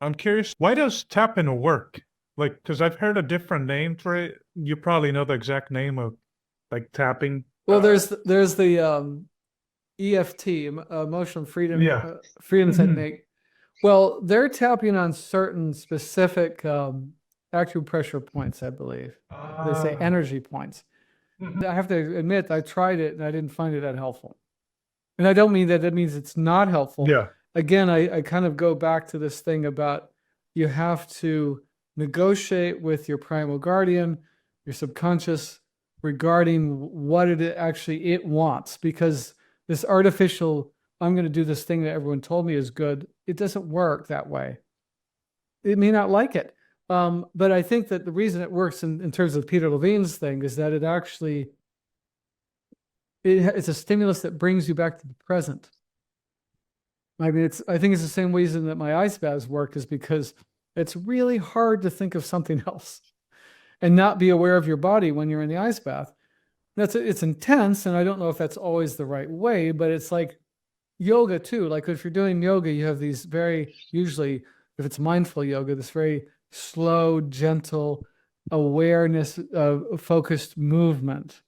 I'm curious, why does tapping work? Like, because I've heard a different name for it. You probably know the exact name of like tapping. Well, there's the EFT, emotional Yeah. freedom Hmm. technique. Well, they're tapping on certain specific acupressure points, I believe. They say Ah. energy points. Mhm. I have to admit, I tried it and I didn't find it that helpful. And I don't mean that it means it's not helpful. Yeah. Again, I kind of go back to this thing about you have to negotiate with your primal guardian, your subconscious, regarding what it actually it wants. Because this artificial, I'm going to do this thing that everyone told me is good, it doesn't work that way. It may not like it. But I think that the reason it works in terms of Peter Levine's thing is that it actually it's a stimulus that brings you back to the present. I mean, I think it's the same reason that my ice baths work is because it's really hard to think of something else and not be aware of your body when you're in the ice bath. It's intense, and I don't know if that's always the right way, but it's like yoga too. Like if you're doing yoga, you have these very usually, if it's mindful yoga, this very slow, gentle awareness of focused movement,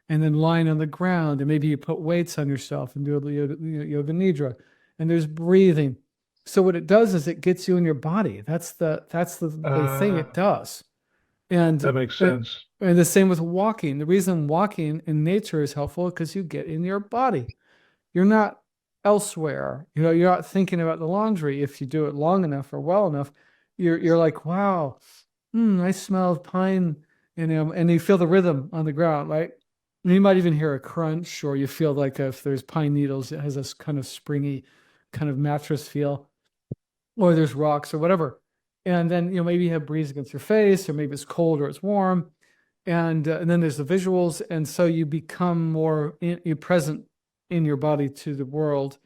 and then lying on the ground, and maybe you put weights on yourself and do a yoga nidra, and there's breathing. So what it does is it gets you in your body. That's the thing it Uh, does. And that makes uh, sense. and the same with walking. The reason walking in nature is helpful because you get in your body. You're not elsewhere. You're not thinking about the laundry. If you do it long enough or well enough, you're like, wow, I smell pine, and you feel the rhythm on the ground, right? And you might even hear a crunch, or you feel like if there's pine needles, it has this kind of springy, kind of mattress feel, or there's rocks or whatever. And then maybe you have breeze against your face, or maybe it's cold or it's warm, and then there's the visuals, and so you become more you're present in your body to the world.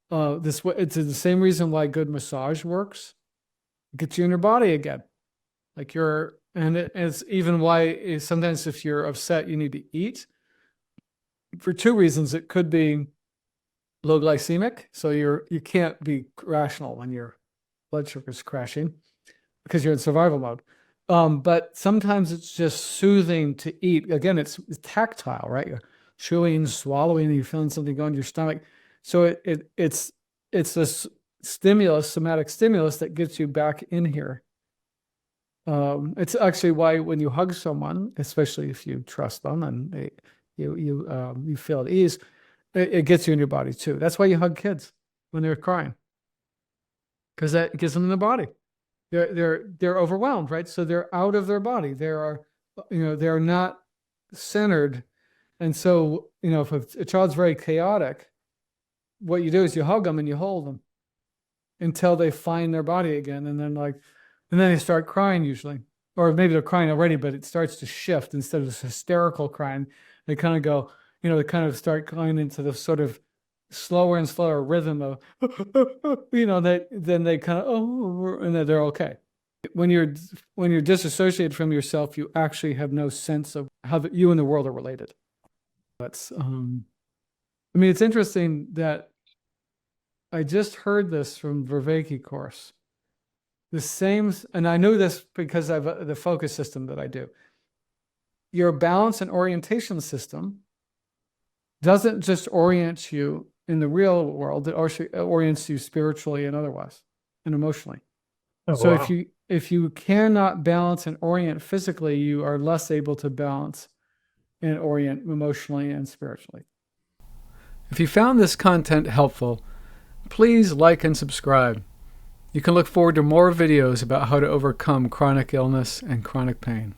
This way, it's the same reason why good massage works. It gets you in your body again. It's even why sometimes if you're upset, you need to eat for two reasons. It could be low glycemic, so you can't be rational when your blood sugar is crashing because you're in survival mode. But sometimes it's just soothing to eat. Again, it's tactile, right? You're chewing, swallowing, and you're feeling something go in your stomach. So it's this stimulus, somatic stimulus that gets you back in here. It's actually why when you hug someone, especially if you trust them and you feel at ease, it gets you in your body too. That's why you hug kids when they're crying, because that gets them in the body. They're overwhelmed, right? So they're out of their body. They're not centered. And so, if a child's very chaotic, what you do is you hug them and you hold them until they find their body again. And then they start crying usually, or maybe they're crying already, but it starts to shift instead of this hysterical crying. They kind of go, they kind of start going into the sort of slower and slower rhythm of, that then they kind of, and then they're okay. When you're disassociated from yourself, you actually have no sense of how you and the world are related. I mean, it's interesting that I just heard this from Vervaeke course. The same, and I knew this because of the focus system that I do. Your balance and orientation system doesn't just orient you in the real world, it also orients you spiritually and otherwise and emotionally. Oh, So wow. if you cannot balance and orient physically, you are less able to balance and orient emotionally and spiritually. If you found this content helpful, please like and subscribe. You can look forward to more videos about how to overcome chronic illness and chronic pain.